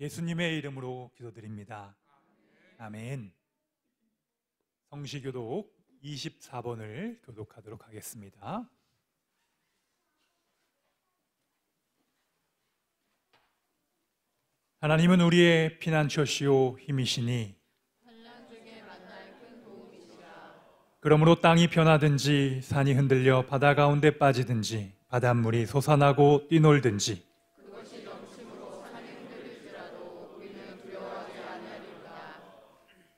예수님의 이름으로 기도드립니다. 아멘. 성시교독 24번을 교독하도록 하겠습니다. 하나님은 우리의 피난처시오 힘이시니 그러므로 땅이 변하든지 산이 흔들려 바다 가운데 빠지든지 바닷물이 솟아나고 뛰놀든지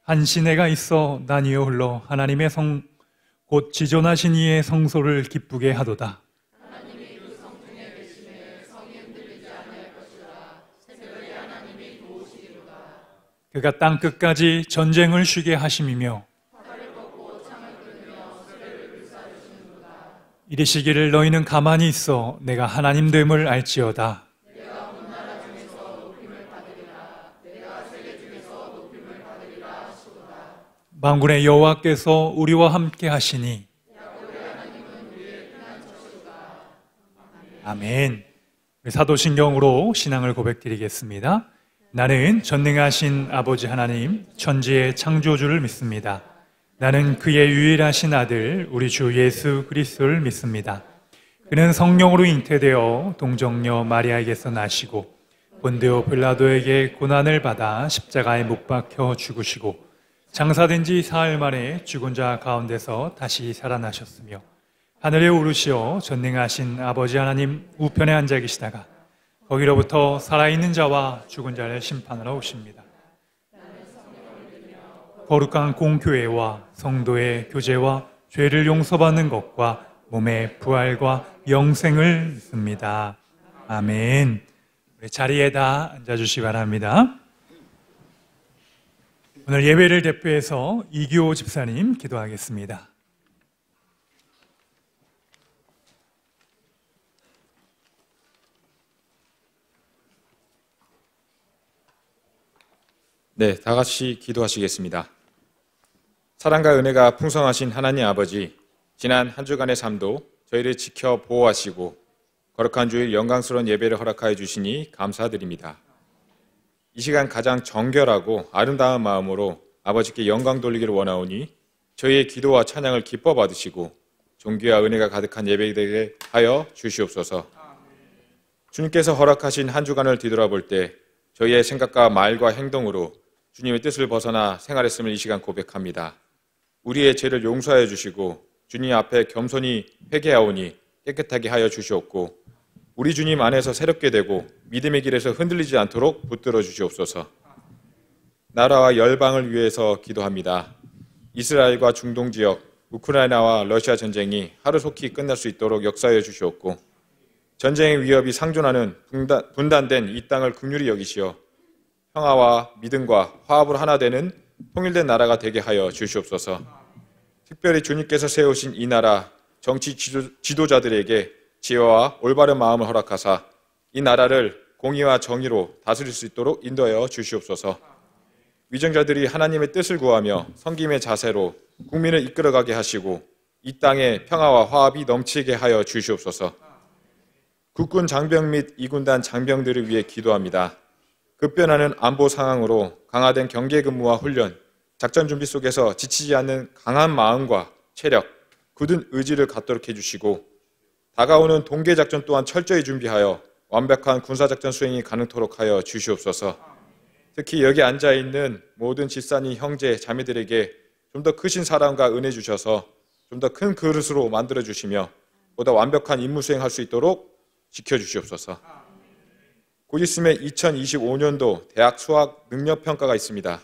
한 시내가 있어 나뉘어 흘러 하나님의 성 곧 지존하신 이의 성소를 기쁘게 하도다. 하나님이 그 성 중에 계시매 성이 흔들리지 않을 것이라. 새벽에 하나님이 도우시리로다. 그가 땅 끝까지 전쟁을 쉬게 하심이며 화살을 꺾고 창을 끊으며 수레를 불사르시는도다. 이르시기를 너희는 가만히 있어 내가 하나님 됨을 알지어다. 내가 온 나라 중에서 높임을 받으리라. 내가 세계 중에서 높임을 받으리라 하시도다. 만군의 여호와께서 우리와 함께 하시니 야곱의 하나님은 우리의 피난처시로다. 아멘. 사도신경으로 신앙을 고백드리겠습니다. 나는 전능하신 아버지 하나님 천지의 창조주를 믿습니다. 나는 그의 유일하신 아들 우리 주 예수 그리스도를 믿습니다. 그는 성령으로 잉태되어 동정녀 마리아에게서 나시고 본디오 빌라도에게 고난을 받아 십자가에 못 박혀 죽으시고 장사된 지 사흘 만에 죽은 자 가운데서 다시 살아나셨으며 하늘에 오르시어 전능하신 아버지 하나님 우편에 앉아 계시다가 거기로부터 살아있는 자와 죽은 자를 심판하러 오십니다. 거룩한 공교회와 성도의 교제와 죄를 용서받는 것과 몸의 부활과 영생을 믿습니다. 아멘. 자리에다 앉아주시기 바랍니다. 오늘 예배를 대표해서 이규호 집사님 기도하겠습니다. 네, 다 같이 기도하시겠습니다. 사랑과 은혜가 풍성하신 하나님 아버지, 지난 한 주간의 삶도 저희를 지켜 보호하시고 거룩한 주일 영광스러운 예배를 허락하여 주시니 감사드립니다. 이 시간 가장 정결하고 아름다운 마음으로 아버지께 영광 돌리기를 원하오니 저희의 기도와 찬양을 기뻐 받으시고 존귀와 은혜가 가득한 예배되게 하여 주시옵소서. 주님께서 허락하신 한 주간을 뒤돌아볼 때 저희의 생각과 말과 행동으로 주님의 뜻을 벗어나 생활했음을 이 시간 고백합니다. 우리의 죄를 용서하여 주시고 주님 앞에 겸손히 회개하오니 깨끗하게 하여 주시옵고 우리 주님 안에서 새롭게 되고 믿음의 길에서 흔들리지 않도록 붙들어 주시옵소서. 나라와 열방을 위해서 기도합니다. 이스라엘과 중동 지역, 우크라이나와 러시아 전쟁이 하루속히 끝날 수 있도록 역사하여 주시옵고 전쟁의 위협이 상존하는 분단된 이 땅을 긍휼히 여기시어 평화와 믿음과 화합으로 하나 되는 통일된 나라가 되게 하여 주시옵소서. 특별히 주님께서 세우신 이 나라 정치 지도자들에게 지혜와 올바른 마음을 허락하사 이 나라를 공의와 정의로 다스릴 수 있도록 인도하여 주시옵소서. 위정자들이 하나님의 뜻을 구하며 섬김의 자세로 국민을 이끌어가게 하시고 이 땅에 평화와 화합이 넘치게 하여 주시옵소서. 국군 장병 및 이군단 장병들을 위해 기도합니다. 급변하는 안보 상황으로 강화된 경계 근무와 훈련, 작전 준비 속에서 지치지 않는 강한 마음과 체력, 굳은 의지를 갖도록 해주시고 다가오는 동계작전 또한 철저히 준비하여 완벽한 군사작전 수행이 가능토록 하여 주시옵소서. 특히 여기 앉아있는 모든 집사님, 형제, 자매들에게 좀 더 크신 사랑과 은혜 주셔서 좀 더 큰 그릇으로 만들어주시며 보다 완벽한 임무 수행할 수 있도록 지켜주시옵소서. 곧 있으면 2025년도 대학 수학 능력평가가 있습니다.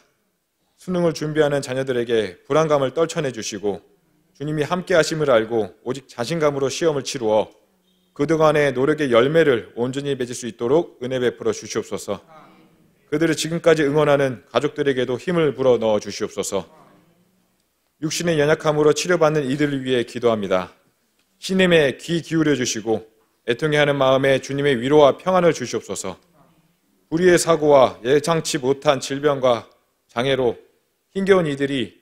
수능을 준비하는 자녀들에게 불안감을 떨쳐내 주시고 주님이 함께 하심을 알고 오직 자신감으로 시험을 치루어 그동안의 노력의 열매를 온전히 맺을 수 있도록 은혜 베풀어 주시옵소서. 그들을 지금까지 응원하는 가족들에게도 힘을 불어 넣어 주시옵소서. 육신의 연약함으로 치료받는 이들을 위해 기도합니다. 신임에 귀 기울여 주시고 애통해하는 마음에 주님의 위로와 평안을 주시옵소서. 불의의 사고와 예상치 못한 질병과 장애로 힘겨운 이들이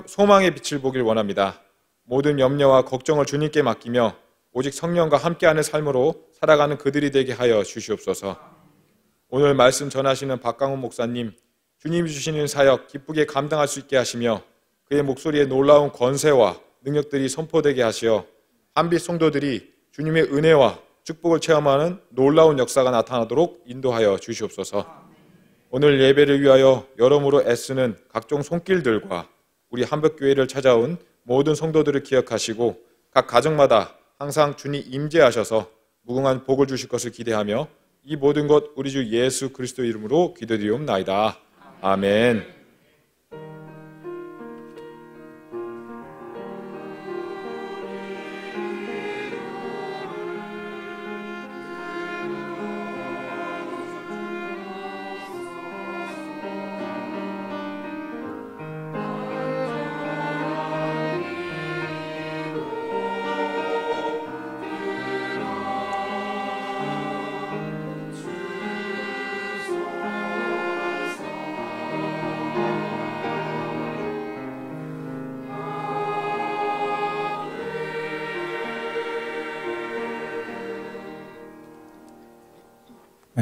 소망의 빛을 보길 원합니다. 모든 염려와 걱정을 주님께 맡기며 오직 성령과 함께하는 삶으로 살아가는 그들이 되게 하여 주시옵소서. 오늘 말씀 전하시는 박강훈 목사님, 주님이 주시는 사역 기쁘게 감당할 수 있게 하시며 그의 목소리에 놀라운 권세와 능력들이 선포되게 하시어 한빛 성도들이 주님의 은혜와 축복을 체험하는 놀라운 역사가 나타나도록 인도하여 주시옵소서. 오늘 예배를 위하여 여러모로 애쓰는 각종 손길들과 우리 한벽교회를 찾아온 모든 성도들을 기억하시고 각 가정마다 항상 주님 임재하셔서 무궁한 복을 주실 것을 기대하며 이 모든 것 우리 주 예수 그리스도 이름으로 기도드리옵나이다. 아멘.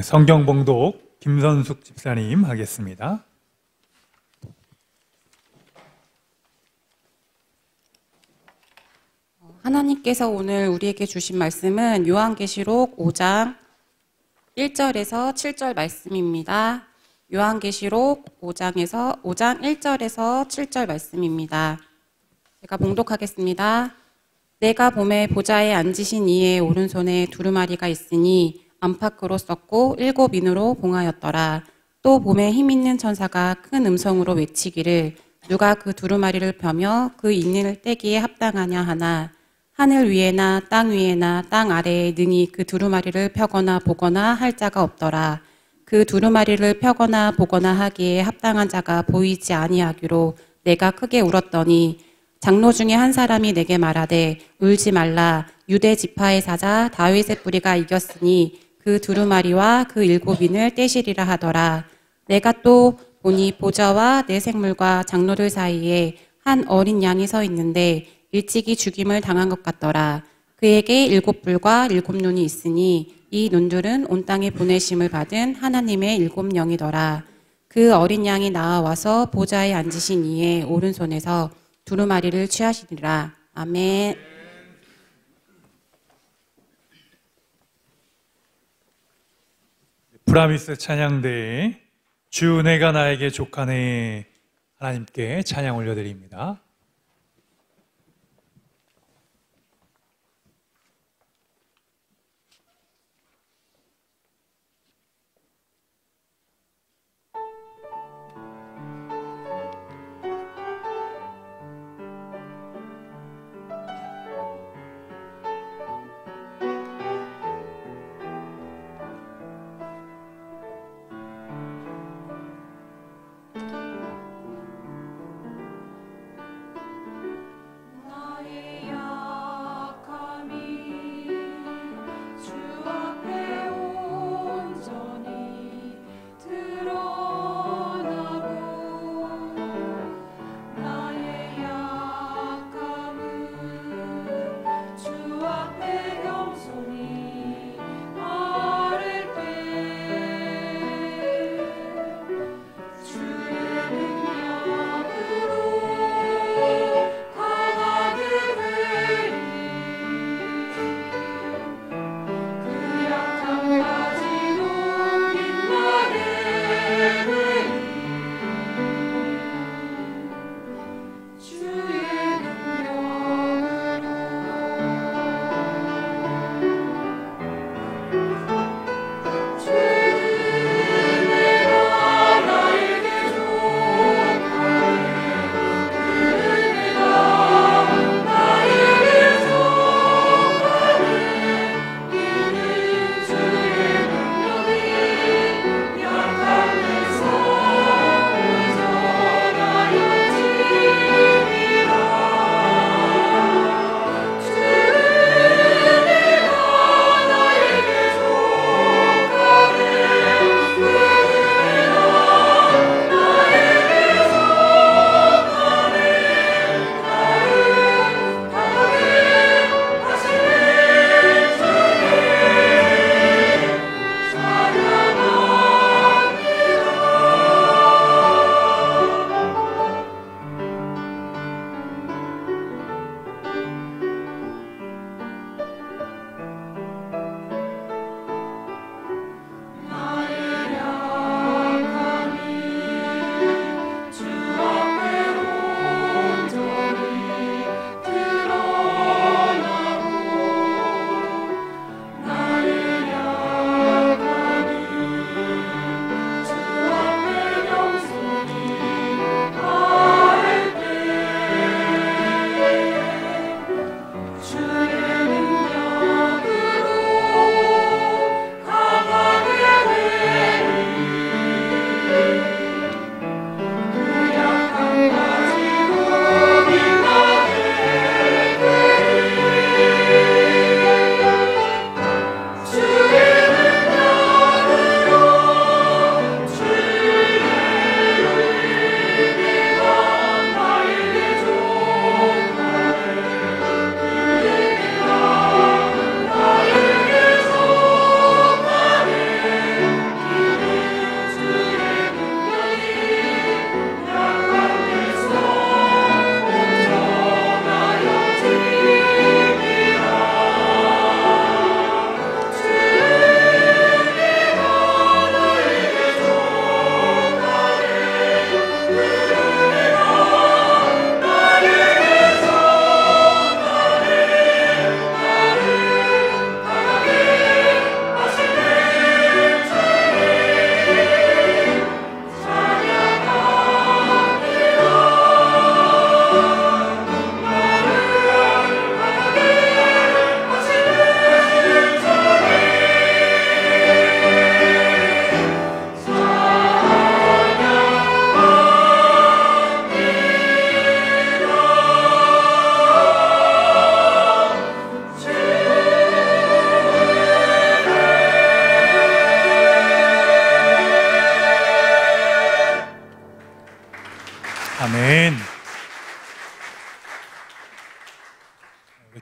성경 봉독 김선숙 집사님 하겠습니다. 하나님께서 오늘 우리에게 주신 말씀은 요한계시록 5장 1절에서 7절 말씀입니다. 요한계시록 5장 1절에서 7절 말씀입니다. 제가 봉독하겠습니다. 내가 봄에 보좌에 앉으신 이의 오른손에 두루마리가 있으니 안팎으로 썼고 7인으로 봉하였더라. 또 봄에 힘있는 천사가 큰 음성으로 외치기를 누가 그 두루마리를 펴며 그 인을 떼기에 합당하냐 하나 하늘 위에나 땅 위에나 땅 아래에 능히 그 두루마리를 펴거나 보거나 할 자가 없더라. 그 두루마리를 펴거나 보거나 하기에 합당한 자가 보이지 아니하기로 내가 크게 울었더니 장로 중에 한 사람이 내게 말하되 울지 말라. 유대 지파의 사자 다윗의 뿌리가 이겼으니 그 두루마리와 그 7인을 떼시리라 하더라. 내가 또 보니 보좌와 내 생물과 장로들 사이에 한 어린 양이 서 있는데 일찍이 죽임을 당한 것 같더라. 그에게 7뿔과 7눈이 있으니 이 눈들은 온 땅에 보내심을 받은 하나님의 7영이더라. 그 어린 양이 나와서 보좌에 앉으신 이의 오른손에서 두루마리를 취하시리라. 아멘. 브라미스 찬양대에 주 내가 나에게 족하네 하나님께 찬양 올려드립니다.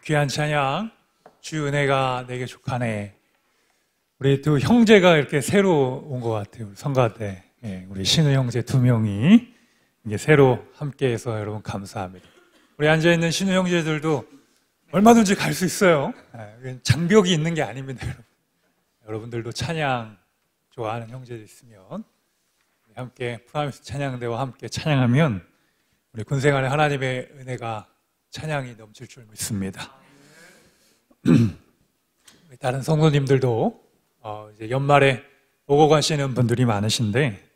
귀한 찬양, 주 은혜가 내게 족하네. 우리 두 형제가 이렇게 새로 온 것 같아요. 우리 성가대, 우리 신우 형제 두 명이 이게 새로 함께해서 여러분 감사합니다. 우리 앉아 있는 신우 형제들도 얼마든지 갈 수 있어요. 장벽이 있는 게 아닙니다, 여러분. 여러분들도 찬양 좋아하는 형제들 있으면 함께 프라미스 찬양대와 함께 찬양하면 우리 군생활에 하나님의 은혜가 찬양이 넘칠 줄 믿습니다. 다른 성도님들도 이제 연말에 오고 가시는 분들이 많으신데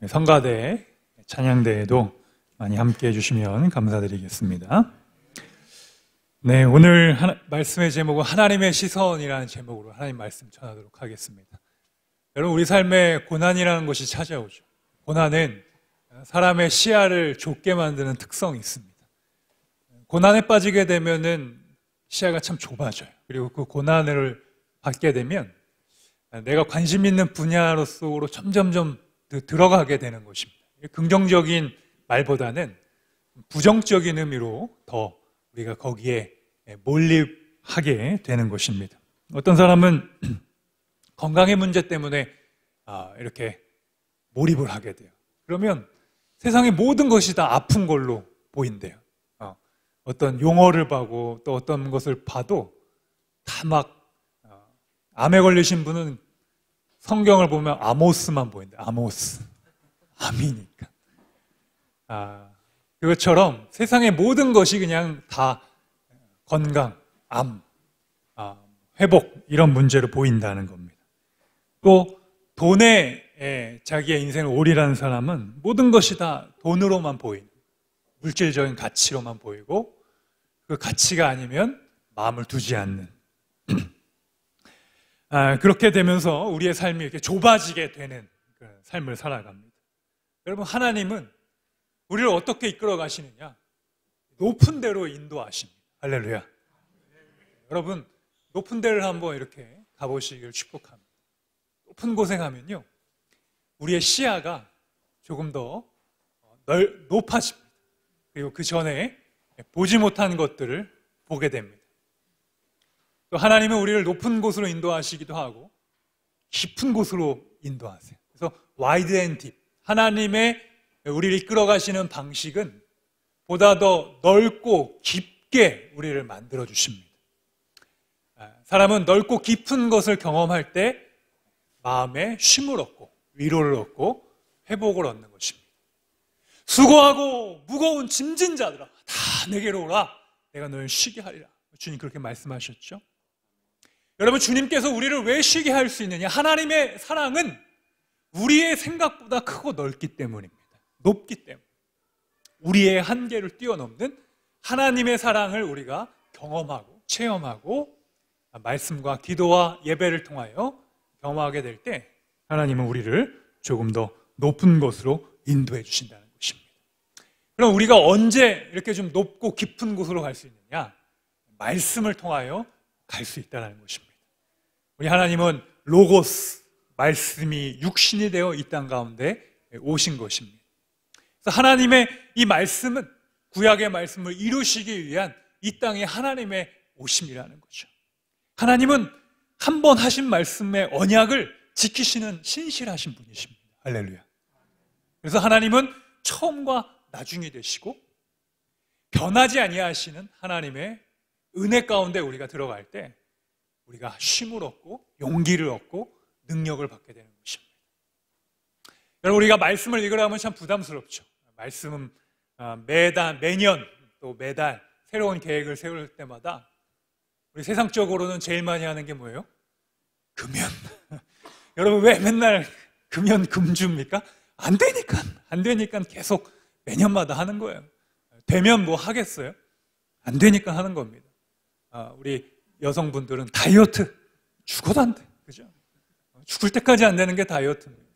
성가대 찬양대에도 많이 함께 해주시면 감사드리겠습니다. 네, 오늘 말씀의 제목은 하나님의 시선이라는 제목으로 하나님 말씀 전하도록 하겠습니다. 여러분, 우리 삶에 고난이라는 것이 찾아오죠. 고난은 사람의 시야를 좁게 만드는 특성이 있습니다. 고난에 빠지게 되면은 시야가 참 좁아져요. 그리고 그 고난을 받게 되면 내가 관심 있는 분야로 속으로 점점점 들어가게 되는 것입니다. 긍정적인 말보다는 부정적인 의미로 더 우리가 거기에 몰입하게 되는 것입니다. 어떤 사람은 건강의 문제 때문에 이렇게 몰입을 하게 돼요. 그러면 세상의 모든 것이 다 아픈 걸로 보인대요. 어떤 용어를 봐고 또 어떤 것을 봐도 다 막 암에 걸리신 분은 성경을 보면 아모스만 보인대요. 아모스. 암이니까. 그것처럼 세상의 모든 것이 그냥 다 건강, 암, 회복 이런 문제로 보인다는 겁니다. 또 돈에 자기의 인생을 올인하는 사람은 모든 것이 다 돈으로만 보이는 물질적인 가치로만 보이고 그 가치가 아니면 마음을 두지 않는 그렇게 되면서 우리의 삶이 이렇게 좁아지게 되는 삶을 살아갑니다. 여러분, 하나님은 우리를 어떻게 이끌어 가시느냐? 높은 데로 인도하십니다. 할렐루야. 여러분, 높은 데를 한번 이렇게 가보시길 축복합니다. 높은 곳에 가면요, 우리의 시야가 조금 더 높아집니다. 그리고 그 전에 보지 못한 것들을 보게 됩니다. 또 하나님은 우리를 높은 곳으로 인도하시기도 하고 깊은 곳으로 인도하세요. 그래서 와이드 앤 딥, 하나님의 우리를 이끌어 가시는 방식은 보다 더 넓고 깊게 우리를 만들어 주십니다. 사람은 넓고 깊은 것을 경험할 때 마음에 쉼을 얻고 위로를 얻고 회복을 얻는 것입니다. 수고하고 무거운 짐진 자들아 다 내게로 오라, 내가 너를 쉬게 하리라. 주님 그렇게 말씀하셨죠. 여러분, 주님께서 우리를 왜 쉬게 할 수 있느냐? 하나님의 사랑은 우리의 생각보다 크고 넓기 때문입니다. 높기 때문에 우리의 한계를 뛰어넘는 하나님의 사랑을 우리가 경험하고 체험하고 말씀과 기도와 예배를 통하여 경험하게 될 때 하나님은 우리를 조금 더 높은 곳으로 인도해 주신다는 것입니다. 그럼 우리가 언제 이렇게 좀 높고 깊은 곳으로 갈 수 있느냐? 말씀을 통하여 갈 수 있다는 것입니다. 우리 하나님은 로고스, 말씀이 육신이 되어 이 땅 가운데 오신 것입니다. 그래서 하나님의 이 말씀은 구약의 말씀을 이루시기 위한 이 땅에 하나님의 오심이라는 거죠. 하나님은 한 번 하신 말씀의 언약을 지키시는 신실하신 분이십니다. 할렐루야. 그래서 하나님은 처음과 나중이 되시고 변하지 아니하시는 하나님의 은혜 가운데 우리가 들어갈 때 우리가 쉼을 얻고 용기를 얻고 능력을 받게 되는 것입니다. 여러분, 우리가 말씀을 읽으려면 참 부담스럽죠. 말씀은 매년 또 매달 새로운 계획을 세울 때마다 우리 세상적으로는 제일 많이 하는 게 뭐예요? 금연. 여러분, 왜 맨날 금연 금주입니까? 안 되니까 계속 매년마다 하는 거예요. 되면 뭐 하겠어요? 안 되니까 하는 겁니다. 우리 여성분들은 다이어트 죽어도 안 돼, 그죠? 죽을 때까지 안 되는 게 다이어트입니다.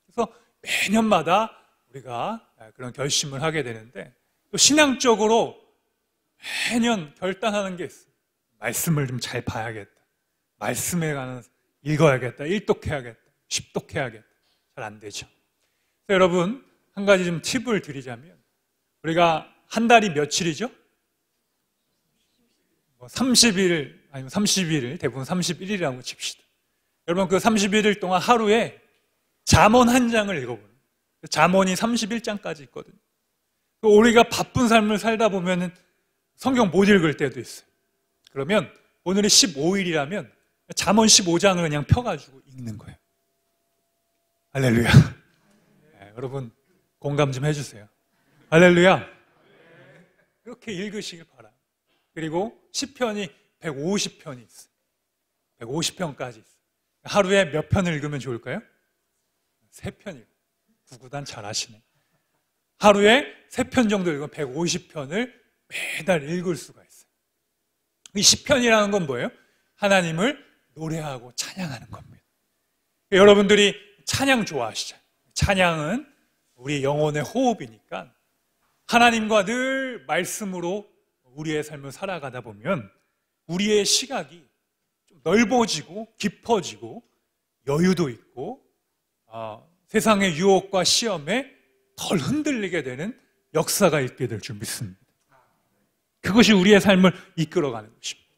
그래서 매년마다 우리가 그런 결심을 하게 되는데 또 신앙적으로 매년 결단하는 게 있어요. 말씀을 좀 잘 봐야겠다. 말씀에 관한 읽어야겠다. 일독해야겠다. 십독해야겠다. 잘 안 되죠. 그래서 여러분, 한 가지 좀 팁을 드리자면 우리가 한 달이 며칠이죠? 30일 아니면 31일, 대부분 31일이라고 칩시다. 여러분 그 31일 동안 하루에 잠언 한 장을 읽어보는 거예요. 잠언이 31장까지 있거든요. 우리가 바쁜 삶을 살다 보면 성경 못 읽을 때도 있어요. 그러면 오늘이 15일이라면 잠언 15장을 그냥 펴가지고 읽는 거예요. 할렐루야. 네, 여러분 공감 좀 해주세요. 할렐루야. 그렇게 읽으시길 바라요. 그리고 시편이 150편이 있어요. 150편까지 있어요. 하루에 몇 편을 읽으면 좋을까요? 3편 읽어요. 구구단 잘 하시네. 하루에 3편 정도 읽으면 150편을 매달 읽을 수가 있어요. 이 시편이라는 건 뭐예요? 하나님을 노래하고 찬양하는 겁니다. 여러분들이 찬양 좋아하시잖아요. 찬양은 우리 영혼의 호흡이니까 하나님과 늘 말씀으로 우리의 삶을 살아가다 보면 우리의 시각이 좀 넓어지고 깊어지고 여유도 있고 세상의 유혹과 시험에 덜 흔들리게 되는 역사가 있게 될 줄 믿습니다. 그것이 우리의 삶을 이끌어가는 것입니다.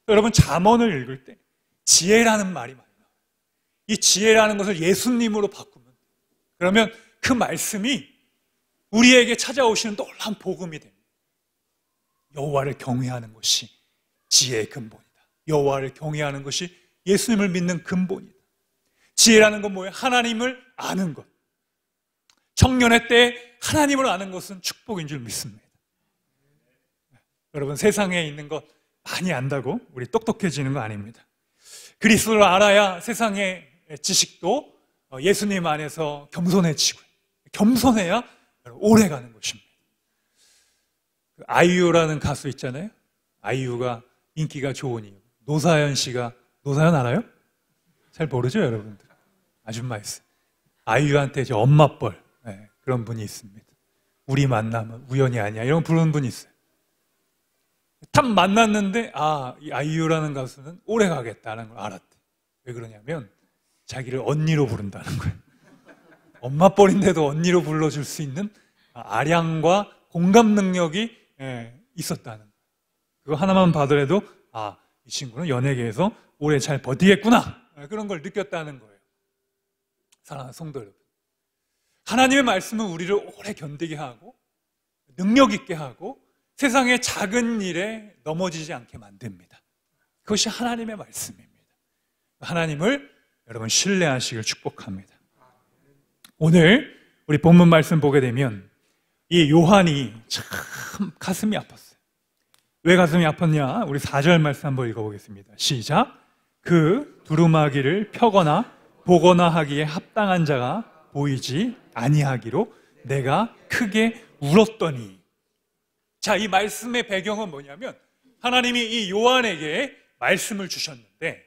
여러분 잠언을 읽을 때 지혜라는 말이 많이 나와요. 이 지혜라는 것을 예수님으로 바꾸면 그러면 그 말씀이 우리에게 찾아오시는 놀라운 복음이 됩니다. 여호와를 경외하는 것이 지혜의 근본이다. 여호와를 경외하는 것이 예수님을 믿는 근본이다. 지혜라는 건 뭐예요? 하나님을 아는 것. 청년의 때 하나님을 아는 것은 축복인 줄 믿습니다. 여러분 세상에 있는 것 많이 안다고 우리 똑똑해지는 거 아닙니다. 그리스도를 알아야 세상의 지식도 예수님 안에서 겸손해지고 겸손해야 오래가는 것입니다. 아이유라는 가수 있잖아요. 아이유가 인기가 좋은 이유. 노사연 씨가 노사연 알아요? 잘 모르죠 여러분들. 아줌마 있어요. 아이유한테 이제 엄마뻘 그런 분이 있습니다. 우리 만남은 우연이 아니야 이런 부르는 분이 있어요. 딱 만났는데 이 아이유라는 가수는 오래 가겠다는 걸 알았대. 왜 그러냐면 자기를 언니로 부른다는 거예요. 엄마뻘인데도 언니로 불러줄 수 있는 아량과 공감 능력이 있었다는 거예요. 그거 하나만 봐더라도 이 친구는 연예계에서 오래 잘 버티겠구나 그런 걸 느꼈다는 거예요. 사랑하는 성도 여러분, 하나님의 말씀은 우리를 오래 견디게 하고 능력 있게 하고 세상의 작은 일에 넘어지지 않게 만듭니다. 그것이 하나님의 말씀입니다. 하나님을 여러분 신뢰하시길 축복합니다. 오늘 우리 본문 말씀 보게 되면 이 요한이 참 가슴이 아팠어요. 왜 가슴이 아팠냐? 우리 4절 말씀 한번 읽어보겠습니다. 시작. 그 두루마기를 펴거나 보거나 하기에 합당한 자가 보이지 아니하기로 내가 크게 울었더니. 자, 이 말씀의 배경은 뭐냐면 하나님이 이 요한에게 말씀을 주셨는데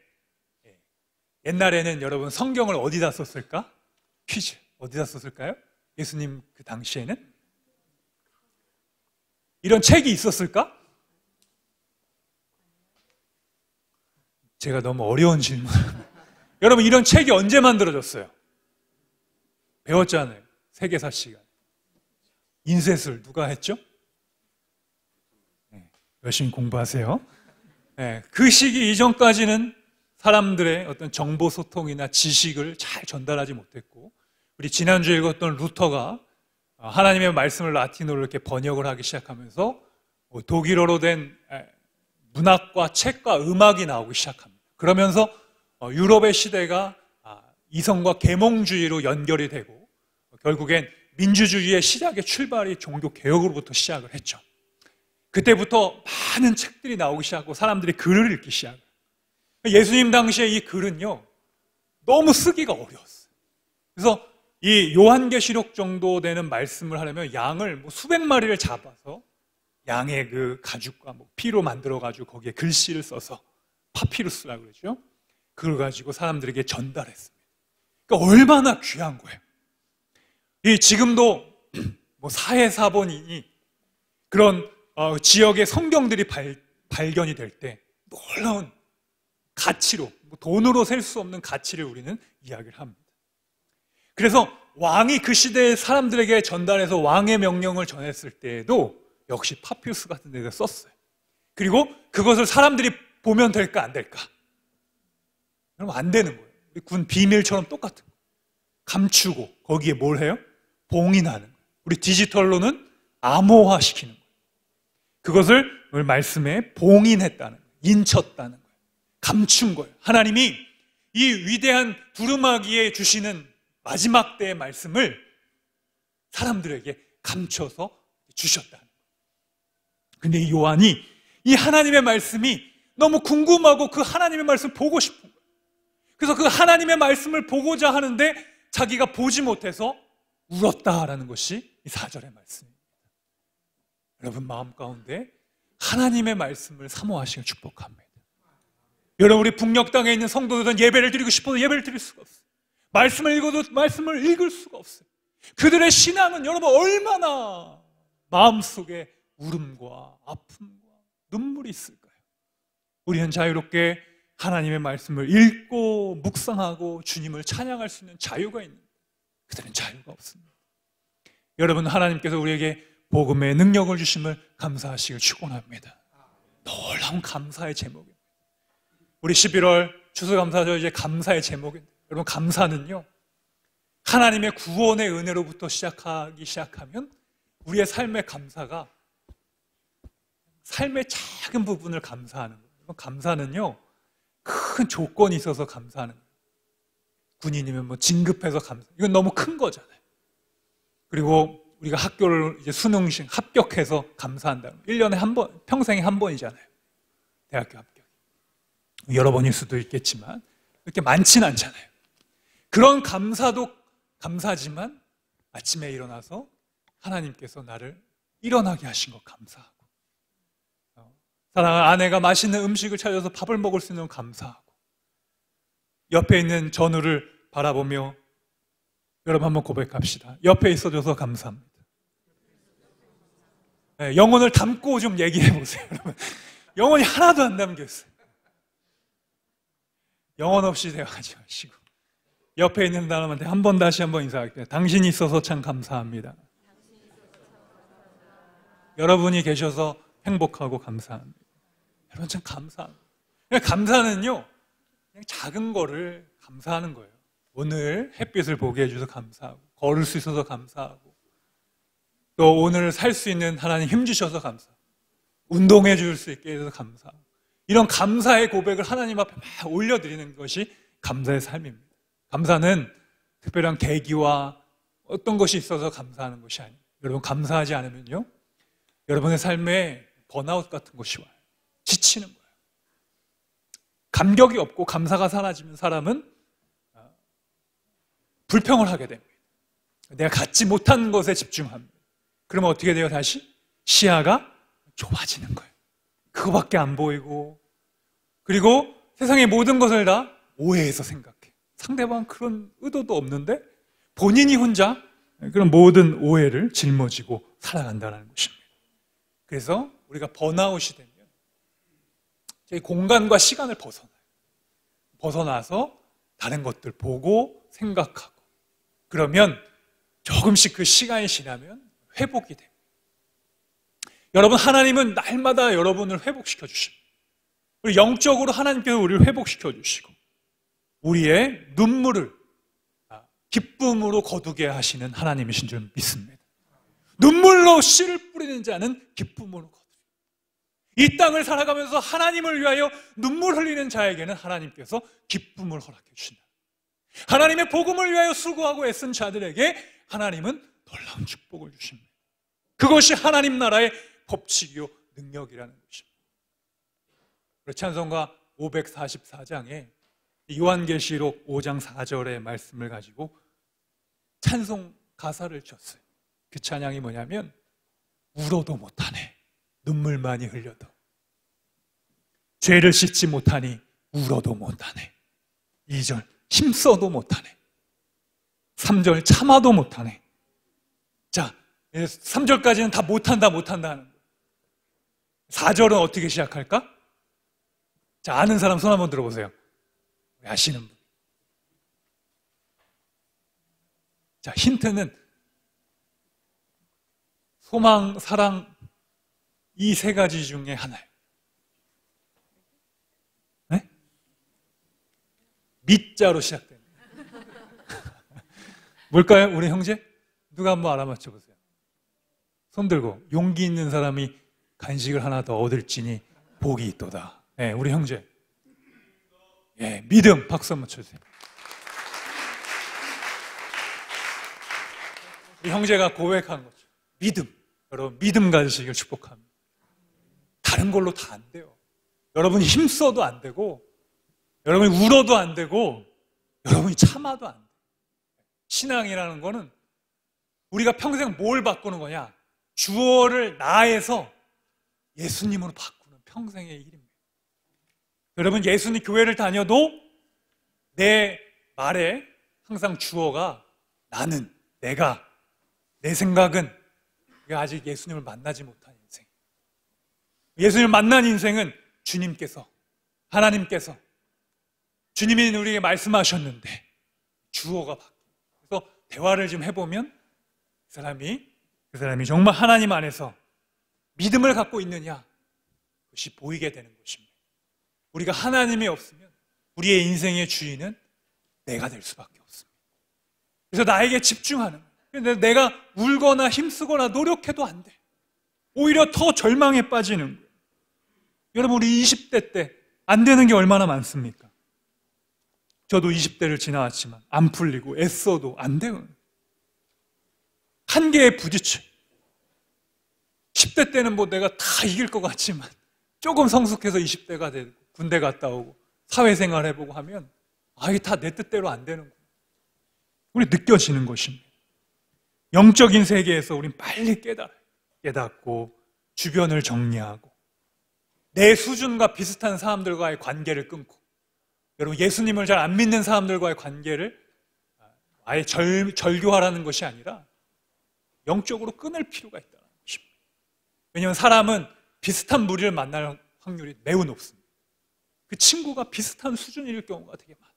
옛날에는 여러분 성경을 어디다 썼을까? 퀴즈. 어디다 썼을까요? 예수님 그 당시에는? 이런 책이 있었을까? 제가 너무 어려운 질문을. 여러분 이런 책이 언제 만들어졌어요? 배웠잖아요. 세계사 시간. 인쇄술 누가 했죠? 열심히 공부하세요. 그 시기 이전까지는 사람들의 어떤 정보 소통이나 지식을 잘 전달하지 못했고 우리 지난주에 읽었던 루터가 하나님의 말씀을 라틴어로 이렇게 번역을 하기 시작하면서 독일어로 된 문학과 책과 음악이 나오기 시작합니다. 그러면서 유럽의 시대가 이성과 계몽주의로 연결이 되고 결국엔 민주주의의 시작의 출발이 종교 개혁으로부터 시작을 했죠. 그때부터 많은 책들이 나오기 시작하고 사람들이 글을 읽기 시작해요. 예수님 당시에 이 글은요 너무 쓰기가 어려웠어요. 그래서 이 요한계시록 정도 되는 말씀을 하려면 양을 수백 마리를 잡아서 양의 그 가죽과 피로 만들어가지고 거기에 글씨를 써서 파피루스라고 그러죠. 그걸 가지고 사람들에게 전달했습니다. 그러니까 얼마나 귀한 거예요. 이 지금도 사해사본이니 그런 지역의 성경들이 발견이 될 때 놀라운 가치로 돈으로 셀 수 없는 가치를 우리는 이야기를 합니다. 그래서 왕이 그 시대의 사람들에게 전달해서 왕의 명령을 전했을 때에도 역시 파피루스 같은 데다 썼어요. 그리고 그것을 사람들이 보면 될까 안 될까? 그럼 안 되는 거예요. 우리 군 비밀처럼 똑같은 거예요. 감추고 거기에 뭘 해요? 봉인하는 거예요. 우리 디지털로는 암호화시키는 거예요. 그것을 오늘 말씀에 봉인했다는 거예요. 인쳤다는 거예요. 감춘 거예요. 하나님이 이 위대한 두루마기에 주시는 마지막 때의 말씀을 사람들에게 감춰서 주셨다는 거예요. 근데 이 요한이 이 하나님의 말씀이 너무 궁금하고 그 하나님의 말씀을 보고 싶은 거예요. 그래서 그 하나님의 말씀을 보고자 하는데 자기가 보지 못해서 울었다라는 것이 이 4절의 말씀입니다. 여러분 마음 가운데 하나님의 말씀을 사모하시길 축복합니다. 여러분 우리 북녘 땅에 있는 성도들은 예배를 드리고 싶어도 예배를 드릴 수가 없어요. 말씀을 읽어도 말씀을 읽을 수가 없어요. 그들의 신앙은 여러분 얼마나 마음속에 울음과 아픔과 눈물이 있을까요? 우리는 자유롭게 하나님의 말씀을 읽고 묵상하고 주님을 찬양할 수 있는 자유가 있는데 그들은 자유가 없습니다. 여러분 하나님께서 우리에게 복음의 능력을 주심을 감사하시길 축원합니다. 놀라운 감사의 제목입니다. 우리 11월 추수감사절 이제 감사의 제목입니다. 여러분 감사는요 하나님의 구원의 은혜로부터 시작하기 시작하면 우리의 삶의 감사가 삶의 작은 부분을 감사하는 거예요. 감사는요 큰 조건이 있어서 감사하는 거예요. 군인이면 뭐 진급해서 감사. 이건 너무 큰 거잖아요. 그리고 우리가 학교를 이제 수능식 합격해서 감사한다. 1년에 한 번, 평생에 한 번이잖아요. 대학교 합격. 여러 번일 수도 있겠지만 그렇게 많지는 않잖아요. 그런 감사도 감사지만 아침에 일어나서 하나님께서 나를 일어나게 하신 것 감사하고 사랑하는 아내가 맛있는 음식을 찾아서 밥을 먹을 수 있는 건 감사하고 옆에 있는 전우를 바라보며 여러분 한번 고백합시다. 옆에 있어줘서 감사합니다. 네, 영혼을 담고 좀 얘기해 보세요. 여러분 영혼이 하나도 안 담겼어요. 영혼 없이 대화하지 마시고 옆에 있는 사람한테 한 번 다시 한번 인사할게요. 당신이 있어서 참 감사합니다. 여러분이 계셔서 행복하고 감사합니다. 여러분 참 감사합니다. 감사는요 그냥 작은 거를 감사하는 거예요. 오늘 햇빛을 보게 해주셔서 감사하고 걸을 수 있어서 감사하고 또 오늘 살 수 있는 하나님 힘 주셔서 감사하고 운동해 줄 수 있게 해줘서 감사하고 이런 감사의 고백을 하나님 앞에 막 올려드리는 것이 감사의 삶입니다. 감사는 특별한 계기와 어떤 것이 있어서 감사하는 것이 아니에요. 여러분 감사하지 않으면요 여러분의 삶에 번아웃 같은 것이 와요. 지치는 거예요. 감격이 없고 감사가 사라지면 사람은 불평을 하게 됩니다. 내가 갖지 못한 것에 집중합니다. 그러면 어떻게 돼요? 다시 시야가 좁아지는 거예요. 그거밖에 안 보이고 그리고 세상의 모든 것을 다 오해해서 생각해. 상대방은 그런 의도도 없는데 본인이 혼자 그런 모든 오해를 짊어지고 살아간다는 것입니다. 그래서 우리가 번아웃이 되면 저희 공간과 시간을 벗어나서 다른 것들 보고 생각하고 그러면 조금씩 그 시간이 지나면 회복이 돼요. 여러분 하나님은 날마다 여러분을 회복시켜 주십니다. 우리 영적으로 하나님께서 우리를 회복시켜 주시고 우리의 눈물을 기쁨으로 거두게 하시는 하나님이신 줄 믿습니다. 눈물로 씨를 뿌리는 자는 기쁨으로 거두리라. 이 땅을 살아가면서 하나님을 위하여 눈물 흘리는 자에게는 하나님께서 기쁨을 허락해 주신다. 하나님의 복음을 위하여 수고하고 애쓴 자들에게 하나님은 놀라운 축복을 주십니다. 그것이 하나님 나라의 법칙이요 능력이라는 것입니다. 찬송가 544장에 요한계시록 5장 4절의 말씀을 가지고 찬송 가사를 쳤어요. 그 찬양이 뭐냐면 울어도 못하네 눈물 많이 흘려도 죄를 씻지 못하니 울어도 못하네 2절 힘써도 못하네 3절 참아도 못하네. 자 3절까지는 다 못한다 하는 거예요. 4절은 어떻게 시작할까? 자 아는 사람 손 한번 들어보세요. 아시는 분. 자, 힌트는 소망, 사랑 이 세 가지 중에 하나예요. 밑자로 시작됩니다. 뭘까요, 우리 형제? 누가 한번 알아맞혀 보세요. 손 들고. 용기 있는 사람이 간식을 하나 더 얻을지니 복이 있도다. 네, 우리 형제. 예, 믿음. 박수 한번 쳐주세요. 우리 형제가 고백한 거죠. 믿음. 여러분, 믿음 가지시길 축복합니다. 다른 걸로 다 안 돼요. 여러분이 힘써도 안 되고, 여러분이 울어도 안 되고, 여러분이 참아도 안 돼요. 신앙이라는 거는 우리가 평생 뭘 바꾸는 거냐? 주어를 나에서 예수님으로 바꾸는 평생의 일입니다. 여러분, 예수님 교회를 다녀도 내 말에 항상 주어가 나는, 내가, 내 생각은, 이게 아직 예수님을 만나지 못한 인생. 예수님을 만난 인생은 주님께서, 하나님께서, 주님이 우리에게 말씀하셨는데 주어가 바뀌어요. 그래서 대화를 좀 해보면 그 사람이 정말 하나님 안에서 믿음을 갖고 있느냐, 그것이 보이게 되는 것입니다. 우리가 하나님이 없으면 우리의 인생의 주인은 내가 될 수밖에 없습니다. 그래서 나에게 집중하는 거예요. 근데 내가 울거나 힘쓰거나 노력해도 안 돼. 오히려 더 절망에 빠지는 거예요. 여러분, 우리 20대 때 안 되는 게 얼마나 많습니까? 저도 20대를 지나왔지만 안 풀리고 애써도 안 돼요. 한계에 부딪혀. 10대 때는 뭐 내가 다 이길 것 같지만 조금 성숙해서 20대가 되고 군대 갔다 오고 사회생활 해보고 하면 이게 다 내 뜻대로 안 되는 거예요. 우리 느껴지는 것입니다. 영적인 세계에서 우린 빨리 깨닫고 주변을 정리하고 내 수준과 비슷한 사람들과의 관계를 끊고, 여러분, 예수님을 잘 안 믿는 사람들과의 관계를 아예 절교하라는 것이 아니라 영적으로 끊을 필요가 있다는 것입니다. 왜냐하면 사람은 비슷한 무리를 만날 확률이 매우 높습니다. 그 친구가 비슷한 수준일 경우가 되게 많아요.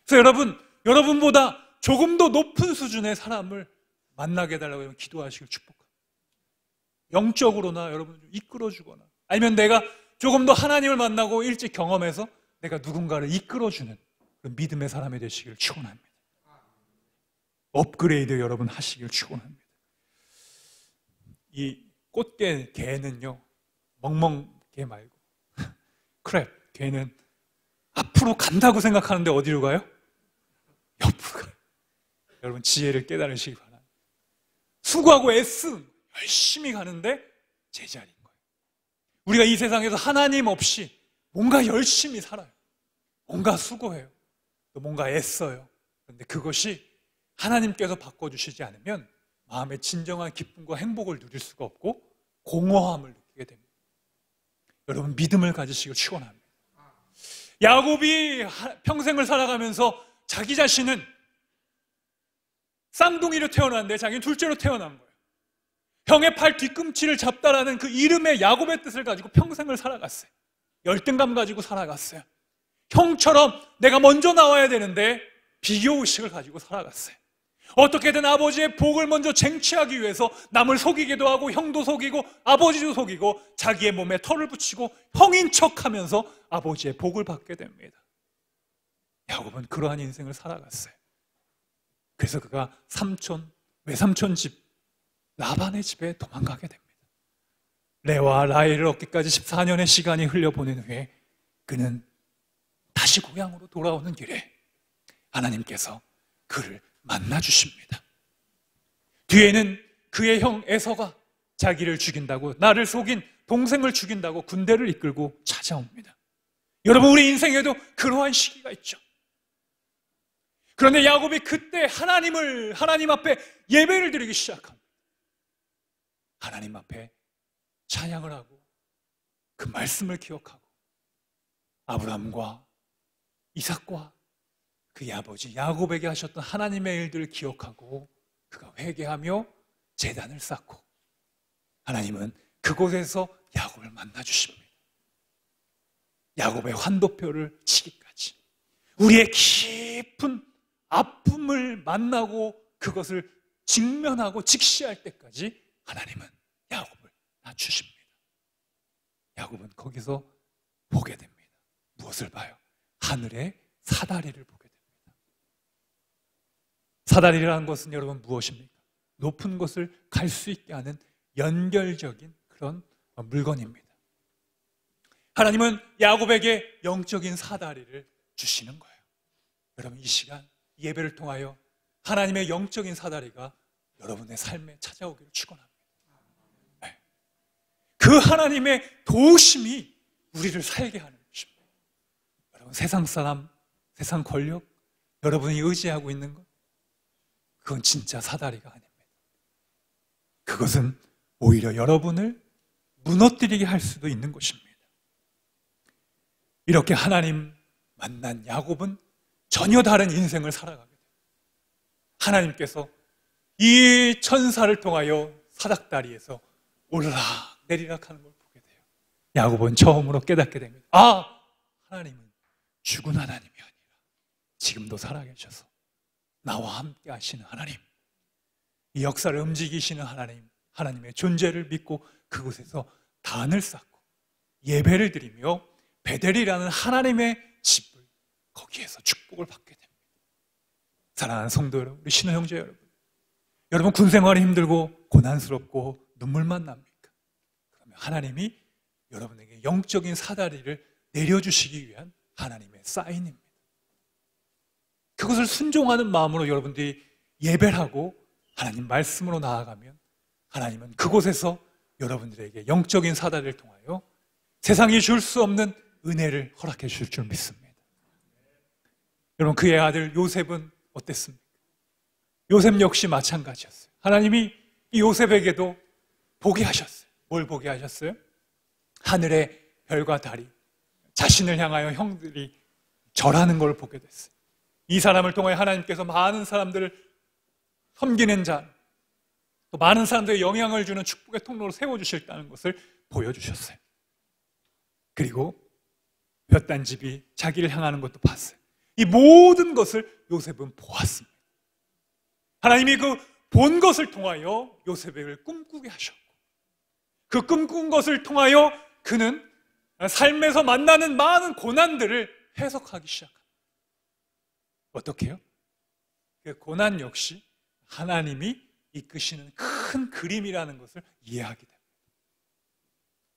그래서 여러분보다 조금 더 높은 수준의 사람을 만나게 해달라고 기도하시길 축복합니다. 영적으로나 여러분을 좀 이끌어주거나, 아니면 내가 조금 더 하나님을 만나고 일찍 경험해서 내가 누군가를 이끌어주는 그런 믿음의 사람이 되시길 축원합니다. 업그레이드 여러분 하시길 축원합니다. 이 꽃게 개는요, 멍멍개 말고 크랩 개는 앞으로 간다고 생각하는데 어디로 가요? 옆으로 가요. 여러분, 지혜를 깨달으시기 바랍니다. 수고하고 애쓰는, 열심히 가는데 제자리인 거예요. 우리가 이 세상에서 하나님 없이 뭔가 열심히 살아요. 뭔가 수고해요. 또 뭔가 애써요. 그런데 그것이 하나님께서 바꿔주시지 않으면 마음의 진정한 기쁨과 행복을 누릴 수가 없고 공허함을 느끼게 됩니다. 여러분, 믿음을 가지시길 축원합니다. 야곱이 평생을 살아가면서 자기 자신은 쌍둥이로 태어났는데 자기는 둘째로 태어난 거예요. 형의 팔 뒤꿈치를 잡다라는 그 이름의 야곱의 뜻을 가지고 평생을 살아갔어요. 열등감 가지고 살아갔어요. 형처럼 내가 먼저 나와야 되는데 비교의식을 가지고 살아갔어요. 어떻게든 아버지의 복을 먼저 쟁취하기 위해서 남을 속이기도 하고 형도 속이고 아버지도 속이고 자기의 몸에 털을 붙이고 형인 척하면서 아버지의 복을 받게 됩니다. 야곱은 그러한 인생을 살아갔어요. 그래서 그가 외삼촌 집 라반의 집에 도망가게 됩니다. 레와 라헬을 얻기까지 14년의 시간이 흘려보낸 후에 그는 다시 고향으로 돌아오는 길에 하나님께서 그를 만나주십니다. 뒤에는 그의 형 에서가 자기를 죽인다고, 나를 속인 동생을 죽인다고 군대를 이끌고 찾아옵니다. 여러분, 우리 인생에도 그러한 시기가 있죠. 그런데 야곱이 그때 하나님 앞에 예배를 드리기 시작합니다. 하나님 앞에 찬양을 하고 그 말씀을 기억하고 아브라함과 이삭과 그의 아버지 야곱에게 하셨던 하나님의 일들을 기억하고 그가 회개하며 제단을 쌓고 하나님은 그곳에서 야곱을 만나주십니다. 야곱의 환도표를 치기까지 우리의 깊은 아픔을 만나고 그것을 직면하고 직시할 때까지 하나님은 야곱을 낮추십니다. 야곱은 거기서 보게 됩니다. 무엇을 봐요? 하늘의 사다리를 보게 됩니다. 사다리라는 것은 여러분 무엇입니까? 높은 곳을 갈 수 있게 하는 연결적인 그런 물건입니다. 하나님은 야곱에게 영적인 사다리를 주시는 거예요. 여러분, 이 시간 예배를 통하여 하나님의 영적인 사다리가 여러분의 삶에 찾아오기를 축원합니다. 네. 그 하나님의 도우심이 우리를 살게 하는 것입니다. 여러분, 세상 사람, 세상 권력, 여러분이 의지하고 있는 것, 그건 진짜 사다리가 아닙니다. 그것은 오히려 여러분을 무너뜨리게 할 수도 있는 것입니다. 이렇게 하나님 만난 야곱은 전혀 다른 인생을 살아가게 돼요. 하나님께서 이 천사를 통하여 사닥다리에서 오르락 내리락 하는 걸 보게 돼요. 야곱은 처음으로 깨닫게 됩니다. 아, 하나님은 죽은 하나님이 아니라 지금도 살아계셔서 나와 함께 하시는 하나님, 이 역사를 움직이시는 하나님, 하나님의 존재를 믿고 그곳에서 단을 쌓고 예배를 드리며 베델이라는 하나님의 집을 거기에서 축복을 받게 됩니다. 사랑하는 성도 여러분, 우리 신호 형제 여러분, 여러분 군생활이 힘들고 고난스럽고 눈물만 납니까? 그러면 하나님이 여러분에게 영적인 사다리를 내려주시기 위한 하나님의 사인입니다. 그것을 순종하는 마음으로 여러분들이 예배를 하고 하나님 말씀으로 나아가면 하나님은 그곳에서 여러분들에게 영적인 사다리를 통하여 세상이 줄 수 없는 은혜를 허락해 주실 줄 믿습니다. 여러분, 그의 아들 요셉은 어땠습니까? 요셉 역시 마찬가지였어요. 하나님이 이 요셉에게도 보게 하셨어요. 뭘 보게 하셨어요? 하늘의 별과 달이 자신을 향하여 형들이 절하는 걸 보게 됐어요. 이 사람을 통해 하나님께서 많은 사람들을 섬기는 자, 또 많은 사람들에게 영향을 주는 축복의 통로로 세워주실다는 것을 보여주셨어요. 그리고 볕단집이 자기를 향하는 것도 봤어요. 이 모든 것을 요셉은 보았습니다. 하나님이 그 본 것을 통하여 요셉을 꿈꾸게 하셨고, 그 꿈꾼 것을 통하여 그는 삶에서 만나는 많은 고난들을 해석하기 시작합니다. 어떻게 해요? 그 고난 역시 하나님이 이끄시는 큰 그림이라는 것을 이해하게 됩니다.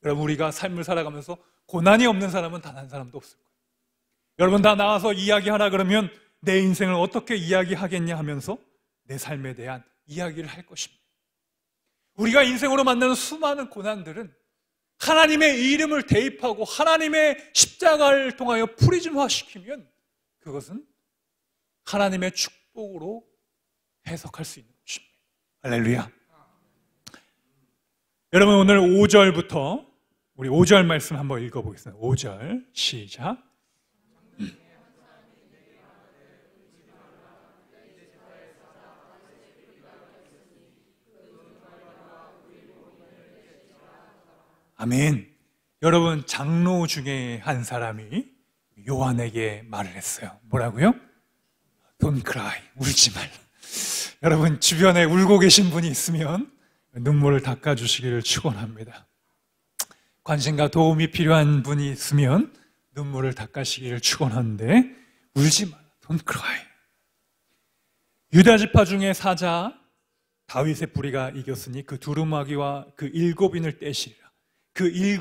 여러분, 우리가 삶을 살아가면서 고난이 없는 사람은 단 한 사람도 없을 거예요. 여러분 다 나와서 이야기하라 그러면 내 인생을 어떻게 이야기하겠냐 하면서 내 삶에 대한 이야기를 할 것입니다. 우리가 인생으로 만나는 수많은 고난들은 하나님의 이름을 대입하고 하나님의 십자가를 통하여 프리즘화시키면 그것은 하나님의 축복으로 해석할 수 있는 것입니다. 할렐루야. 여러분, 오늘 5절부터 우리 5절 말씀 한번 읽어보겠습니다. 5절 시작. 아멘. 여러분, 장로 중에 한 사람이 요한에게 말을 했어요. 뭐라고요? Don't cry. 울지 말라. 여러분, 주변에 울고 계신 분이 있으면 눈물을 닦아주시기를 축원합니다. 관심과 도움이 필요한 분이 있으면 눈물을 닦아주시기를 축원하는데 울지 말라. Don't cry. 유다 지파 중에 사자 다윗의 뿌리가 이겼으니 그 두루마기와 그 7인을 떼시리라. 그 7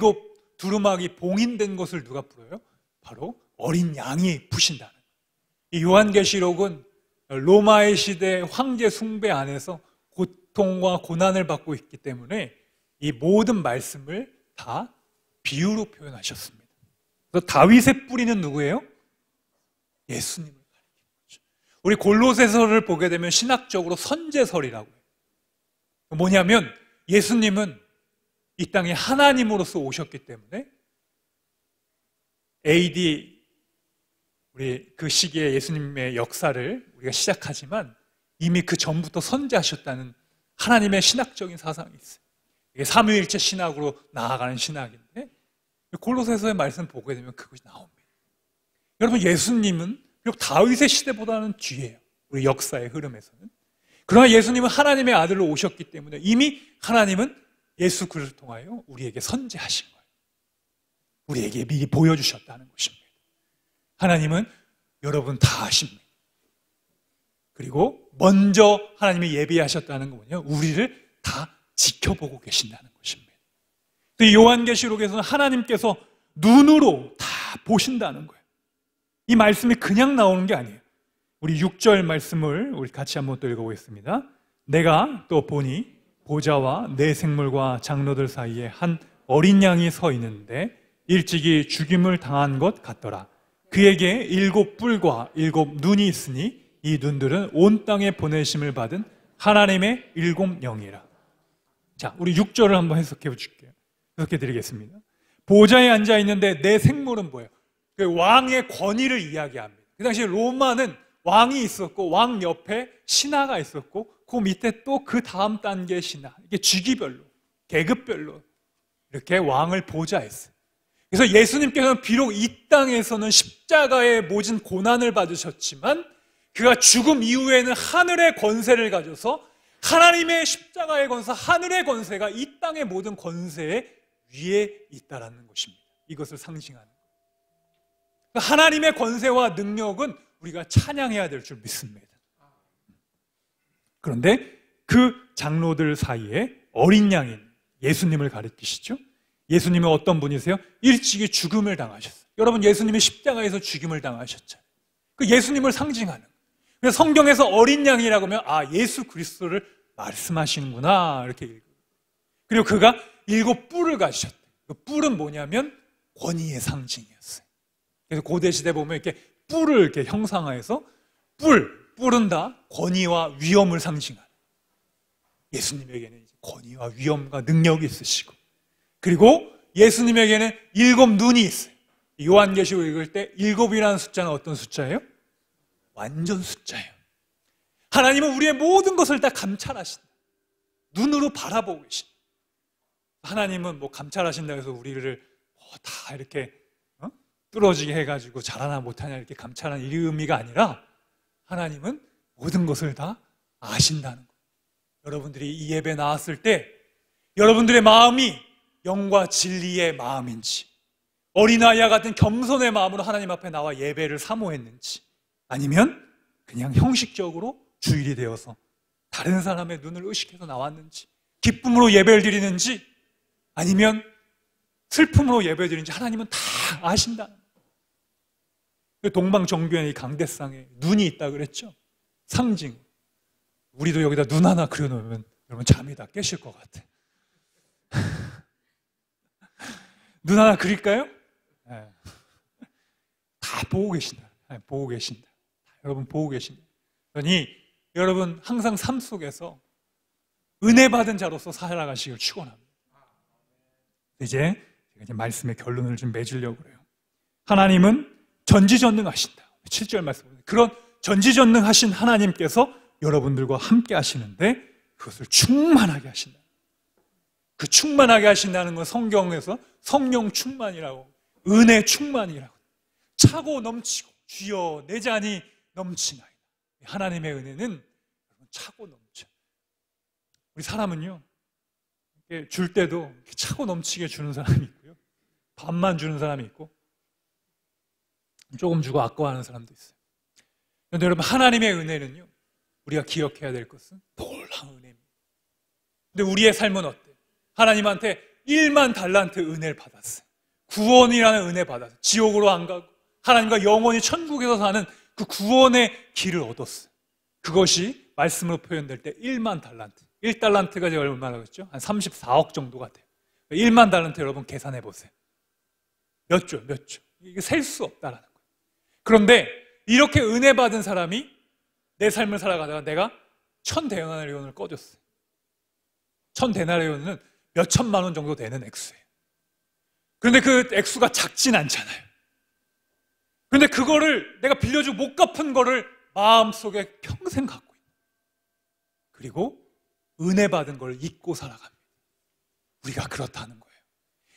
두루마기 봉인된 것을 누가 풀어요? 바로 어린 양이 푸신다는. 이 요한계시록은 로마의 시대 황제 숭배 안에서 고통과 고난을 받고 있기 때문에 이 모든 말씀을 다 비유로 표현하셨습니다. 그래서 다윗의 뿌리는 누구예요? 예수님을 가리키는 거죠. 우리 골로새서를 보게 되면 신학적으로 선제설이라고 해요. 뭐냐면 예수님은 이 땅에 하나님으로서 오셨기 때문에 AD 우리 그 시기에 예수님의 역사를 우리가 시작하지만 이미 그 전부터 선제하셨다는 하나님의 신학적인 사상이 있어요. 이게 삼위일체 신학으로 나아가는 신학인데 골로새서의 말씀 보게 되면 그것이 나옵니다. 여러분, 예수님은 비록 다윗의 시대보다는 뒤에요. 우리 역사의 흐름에서는. 그러나 예수님은 하나님의 아들로 오셨기 때문에 이미 하나님은 예수 그리스도를 통하여 우리에게 선제하신 거예요. 우리에게 미리 보여주셨다는 것입니다. 하나님은 여러분 다 아십니다. 그리고 먼저 하나님이 예비하셨다는 건 뭐냐? 우리를 다 지켜보고 계신다는 것입니다. 또 요한계시록에서는 하나님께서 눈으로 다 보신다는 거예요. 이 말씀이 그냥 나오는 게 아니에요. 우리 6절 말씀을 우리 같이 한번 또 읽어보겠습니다. 내가 또 보니 보좌와 네 생물과 장로들 사이에 한 어린 양이 서 있는데 일찍이 죽임을 당한 것 같더라. 그에게 7뿔과 7눈이 있으니 이 눈들은 온 땅에 보내심을 받은 하나님의 7영이라. 자, 우리 6절을 한번 해석해 줄게요. 해석해 드리겠습니다. 보좌에 앉아 있는데 네 생물은 뭐예요? 그 왕의 권위를 이야기합니다. 그 당시 로마는 왕이 있었고 왕 옆에 신하가 있었고 그 밑에 또 그 다음 단계 신하, 이게 직위별로, 계급별로 이렇게 왕을 보좌했어요. 그래서 예수님께서는 비록 이 땅에서는 십자가의 모진 고난을 받으셨지만 그가 죽음 이후에는 하늘의 권세를 가져서 하나님의 십자가의 권세, 하늘의 권세가 이 땅의 모든 권세의 위에 있다라는 것입니다. 이것을 상징하는 거예요. 하나님의 권세와 능력은 우리가 찬양해야 될 줄 믿습니다. 그런데 그 장로들 사이에 어린 양인 예수님을 가리키시죠. 예수님은 어떤 분이세요? 일찍이 죽음을 당하셨어요. 여러분, 예수님이 십자가에서 죽임을 당하셨잖아요. 그 예수님을 상징하는 거예요. 그래서 성경에서 어린 양이라고 하면 예수 그리스도를 말씀하시는구나 이렇게 읽어요. 그리고 그가 7뿔을 가지셨대요. 그 뿔은 뭐냐면 권위의 상징이었어요. 그래서 고대 시대 보면 이렇게 뿔을 이렇게 형상화해서 뿔은 다 권위와 위엄을 상징하는. 예수님에게는 이제 권위와 위엄과 능력이 있으시고, 그리고 예수님에게는 7눈이 있어요. 요한계시록 읽을 때 7이라는 숫자는 어떤 숫자예요? 완전 숫자예요. 하나님은 우리의 모든 것을 다 감찰하신다. 눈으로 바라보고 계신다. 하나님은 뭐 감찰하신다 해서 우리를 다 이렇게 뚫어지게 해가지고 잘하나 못하냐 이렇게 감찰하는 이 의미가 아니라 하나님은 모든 것을 다 아신다는 거예요. 여러분들이 이 예배 나왔을 때 여러분들의 마음이 영과 진리의 마음인지, 어린아이와 같은 겸손의 마음으로 하나님 앞에 나와 예배를 사모했는지, 아니면 그냥 형식적으로 주일이 되어서 다른 사람의 눈을 의식해서 나왔는지, 기쁨으로 예배를 드리는지 아니면 슬픔으로 예배 드리는지 하나님은 다 아신다. 동방정변의 이 강대상에 눈이 있다 그랬죠? 상징. 우리도 여기다 눈 하나 그려놓으면 여러분 잠이 다 깨실 것 같아. 눈 하나 그릴까요? 네. 다 보고 계신다. 네, 보고 계신다. 여러분 보고 계신다. 그러니 여러분 항상 삶 속에서 은혜 받은 자로서 살아가시길 축원합니다. 이제 말씀의 결론을 좀 맺으려고 그래요. 하나님은 전지전능하신다. 7절 말씀. 그런 전지전능하신 하나님께서 여러분들과 함께 하시는데 그것을 충만하게 하신다. 그 충만하게 하신다는 건 성경에서 성령 충만이라고, 은혜 충만이라고, 차고 넘치고 주여 내 잔이 넘치나이다. 하나님의 은혜는 차고 넘쳐. 우리 사람은요, 줄 때도 차고 넘치게 주는 사람이 있고요, 반만 주는 사람이 있고, 조금 주고 아까워하는 사람도 있어요. 그런데 여러분, 하나님의 은혜는요, 우리가 기억해야 될 것은 놀라운 은혜입니다. 근데 우리의 삶은 어때? 하나님한테 1만 달란트 은혜를 받았어요. 구원이라는 은혜 받았어요. 지옥으로 안 가고 하나님과 영원히 천국에서 사는 그 구원의 길을 얻었어요. 그것이 말씀으로 표현될 때 1만 달란트. 1달란트가 제가 얼마나 그랬죠? 한 34억 정도가 돼요. 1만 달란트 여러분 계산해 보세요. 몇 조? 이게 셀 수 없다라는 거예요. 그런데 이렇게 은혜 받은 사람이 내 삶을 살아가다가 내가 1000데나리온을 꺼줬어요. 1000데나리온은 몇 천만 원 정도 되는 액수예요. 그런데 그 액수가 작진 않잖아요. 그런데 그거를 내가 빌려주고 못 갚은 거를 마음속에 평생 갖고 있는, 그리고 은혜 받은 걸 잊고 살아갑니다. 우리가 그렇다는 거예요.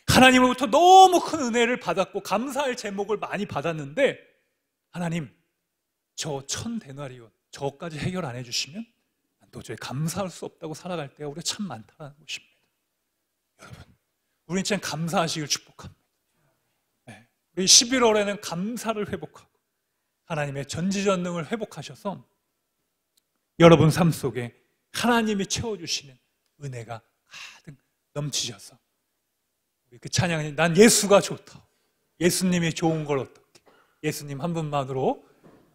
하나님으로부터 너무 큰 은혜를 받았고 감사할 제목을 많이 받았는데 하나님, 저 1000데나리온 저까지 해결 안 해주시면 도저히 감사할 수 없다고 살아갈 때가 우리가 참 많다는 것입니다. 여러분, 우리는 참 감사하시길 축복합니다. 네. 우리 11월에는 감사를 회복하고 하나님의 전지전능을 회복하셔서 여러분 삶 속에 하나님이 채워주시는 은혜가 가득 넘치셔서 그 찬양이 난 예수가 좋다. 예수님이 좋은 걸 어떻게 예수님 한 분만으로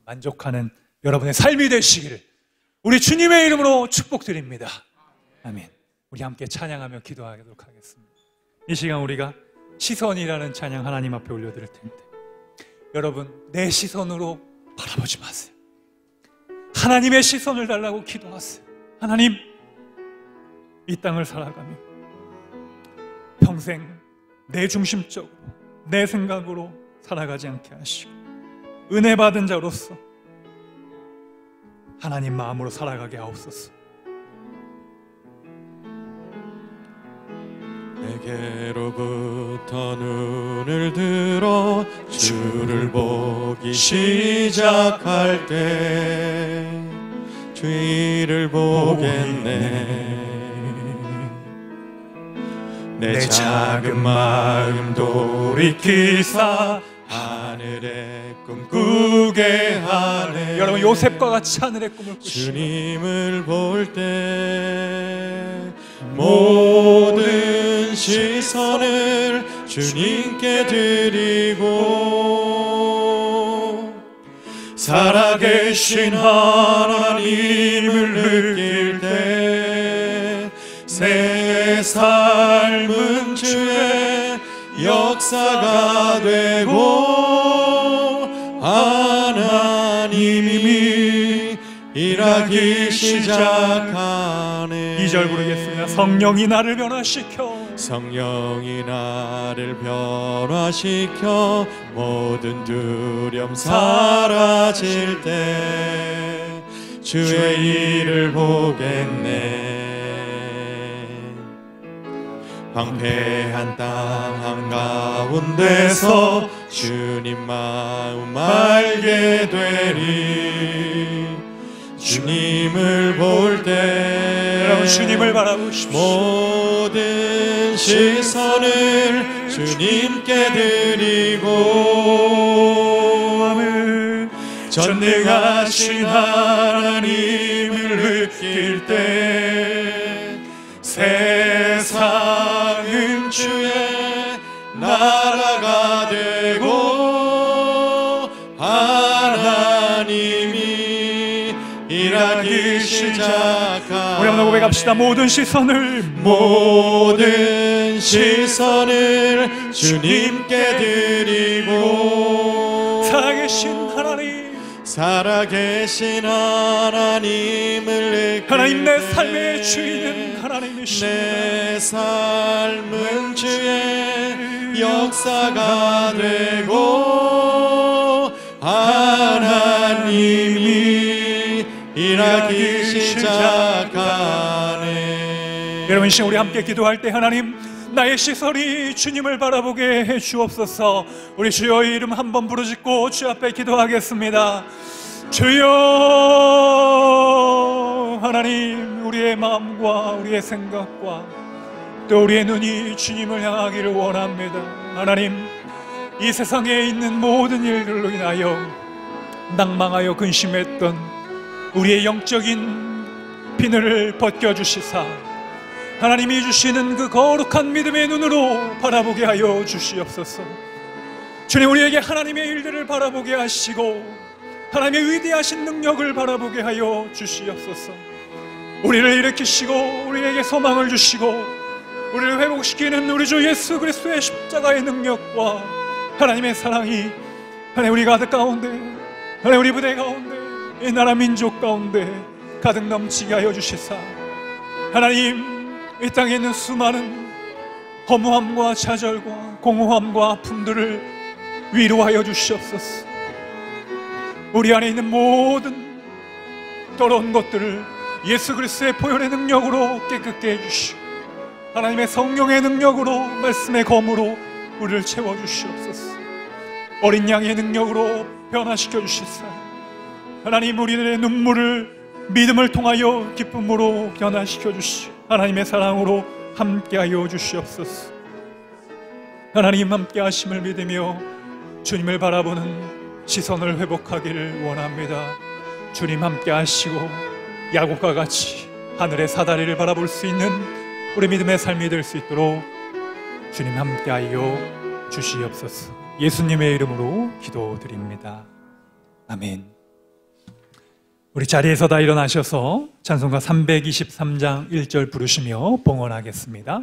만족하는 여러분의 삶이 되시기를 우리 주님의 이름으로 축복드립니다. 아멘. 우리 함께 찬양하며 기도하도록 하겠습니다. 이 시간 우리가 시선이라는 찬양 하나님 앞에 올려드릴 텐데 여러분 내 시선으로 바라보지 마세요. 하나님의 시선을 달라고 기도하세요. 하나님, 이 땅을 살아가며 평생 내 중심적으로 내 생각으로 살아가지 않게 하시고 은혜 받은 자로서 하나님 마음으로 살아가게 하옵소서. 내게로부터 눈을 들어 주를 보기 시작할 때 주의를 보겠네. 내 작은 마음 돌이키사 하늘의 꿈 꾸게 하네. 여러분 요셉과 같이 하늘의 꿈을 꾸시고 주님을 볼 때 모든 시선을 주님께 드리고 살아계신 하나님을 느낄 때 새 삶은 주의 역사가 되고 하나님이 일하기 시작하네. 2절 부르겠습니다. 성령이 나를 변화시켜 성령이 나를 변화시켜 모든 두려움 사라질 때 주의 일을 보겠네. 방패한 땅 한가운데서 주님 마음 알게 되리. 주님을 볼 때 여러분 주님을 바라보십시오. 모든 시선을 주님께 드리고 아멘. 전능하신 하나님을 느낄 때 세상은 주의 나라가 되고 하나님이 일하기 시작하네. 우리 한번 고백합시다. 모든 시선을 주님께 드리고 살아계신 하나님을 하나님 내 삶의 주인은 하나님이시오. 내 삶은 주의 역사가 되고 하나님이 일하기 시작하네. 여러분 시간 우리 함께 기도할 때 하나님 나의 시선이 주님을 바라보게 해 주옵소서. 우리 주여의 이름 한번 부르짖고 주 앞에 기도하겠습니다. 주여 하나님 우리의 마음과 우리의 생각과 또 우리의 눈이 주님을 향하기를 원합니다. 하나님 이 세상에 있는 모든 일들로 인하여 낭망하여 근심했던 우리의 영적인 비늘을 벗겨주시사 하나님이 주시는 그 거룩한 믿음의 눈으로 바라보게 하여 주시옵소서. 주님 우리에게 하나님의 일들을 바라보게 하시고 하나님의 위대하신 능력을 바라보게 하여 주시옵소서. 우리를 일으키시고 우리에게 소망을 주시고 우리를 회복시키는 우리 주 예수 그리스도의 십자가의 능력과 하나님의 사랑이 하나님 우리 가득 가운데 하나님 우리 부대 가운데 이 나라 민족 가운데 가득 넘치게 하여 주시사 하나님 이 땅에 있는 수많은 허무함과 좌절과 공허함과 아픔들을 위로하여 주시옵소서. 우리 안에 있는 모든 더러운 것들을 예수 그리스도의 보혈의 능력으로 깨끗게 해주시고 하나님의 성령의 능력으로 말씀의 검으로 우리를 채워주시옵소서. 어린 양의 능력으로 변화시켜 주시사 하나님 우리들의 눈물을 믿음을 통하여 기쁨으로 변화시켜 주시고 하나님의 사랑으로 함께하여 주시옵소서. 하나님 함께 하심을 믿으며 주님을 바라보는 시선을 회복하기를 원합니다. 주님 함께 하시고 야곱과 같이 하늘의 사다리를 바라볼 수 있는 우리 믿음의 삶이 될 수 있도록 주님 함께하여 주시옵소서. 예수님의 이름으로 기도드립니다. 아멘. 우리 자리에서 다 일어나셔서 찬송가 323장 1절 부르시며 봉헌하겠습니다.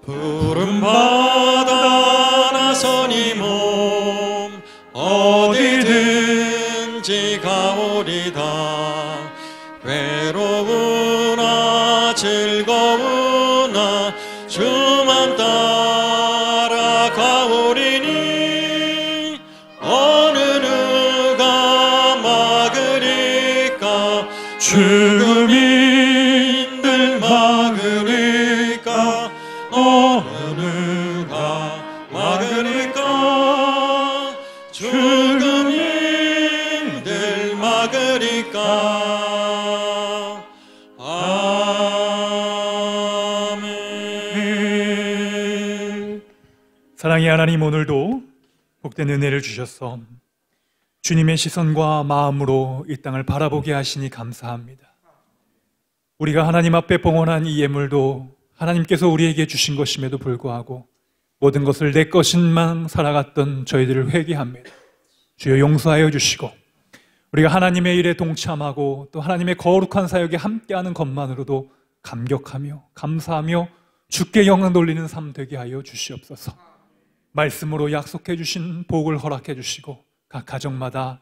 푸른 바다 나서니 몸 어디든지 가오리다. 외로우나 즐거우나 주만 따라 가오리니 어느 누가 막으리까. 죽음인들 막으리까. 어느 누가 막으리까. 죽음인들 막으리까. 아멘. 사랑의 하나님, 오늘도 복된 은혜를 주셔서 주님의 시선과 마음으로 이 땅을 바라보게 하시니 감사합니다. 우리가 하나님 앞에 봉헌한 이 예물도 하나님께서 우리에게 주신 것임에도 불구하고 모든 것을 내 것인만 살아갔던 저희들을 회개합니다. 주여 용서하여 주시고 우리가 하나님의 일에 동참하고 또 하나님의 거룩한 사역에 함께하는 것만으로도 감격하며 감사하며 주께 영광 돌리는 삶 되게 하여 주시옵소서. 말씀으로 약속해 주신 복을 허락해 주시고 각 가정마다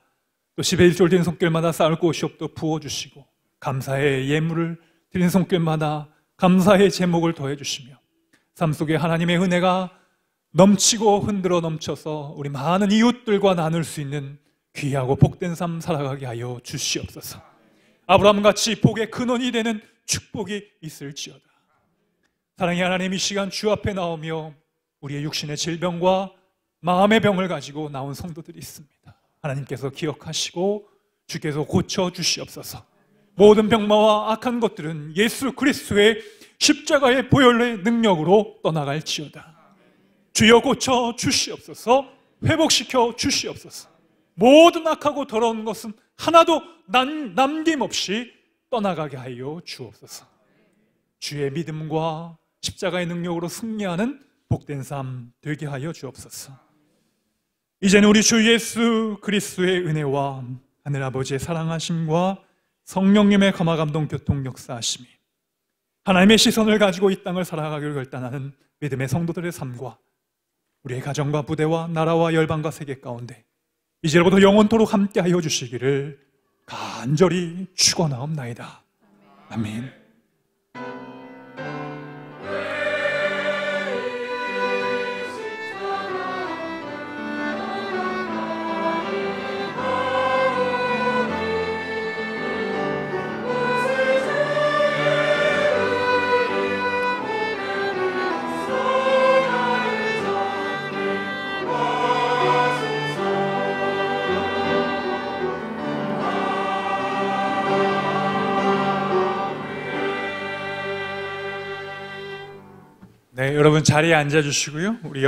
또 10의 1절 드린 손길마다 쌓을 곳이 없도록 부어주시고 감사의 예물을 드린 손길마다 감사의 제목을 더해 주시며 삶 속에 하나님의 은혜가 넘치고 흔들어 넘쳐서 우리 많은 이웃들과 나눌 수 있는 귀하고 복된 삶 살아가게 하여 주시옵소서. 아브라함같이 복의 근원이 되는 축복이 있을지어다. 사랑의 하나님, 이 시간 주 앞에 나오며 우리의 육신의 질병과 마음의 병을 가지고 나온 성도들이 있습니다. 하나님께서 기억하시고 주께서 고쳐 주시옵소서. 모든 병마와 악한 것들은 예수 그리스도의 십자가의 보혈의 능력으로 떠나갈지어다. 주여 고쳐 주시옵소서. 회복시켜 주시옵소서. 모든 악하고 더러운 것은 하나도 남김없이 떠나가게 하여 주옵소서. 주의 믿음과 십자가의 능력으로 승리하는 복된 삶 되게 하여 주옵소서. 이제는 우리 주 예수 그리스도의 은혜와 하늘 아버지의 사랑하심과 성령님의 감화감동 교통 역사하심이 하나님의 시선을 가지고 이 땅을 살아가기를 결단하는 믿음의 성도들의 삶과 우리의 가정과 부대와 나라와 열방과 세계 가운데 이제부터 영원토록 함께하여 주시기를 간절히 축원하옵나이다. 아멘. 네, 여러분 자리에 앉아 주시고요. 우리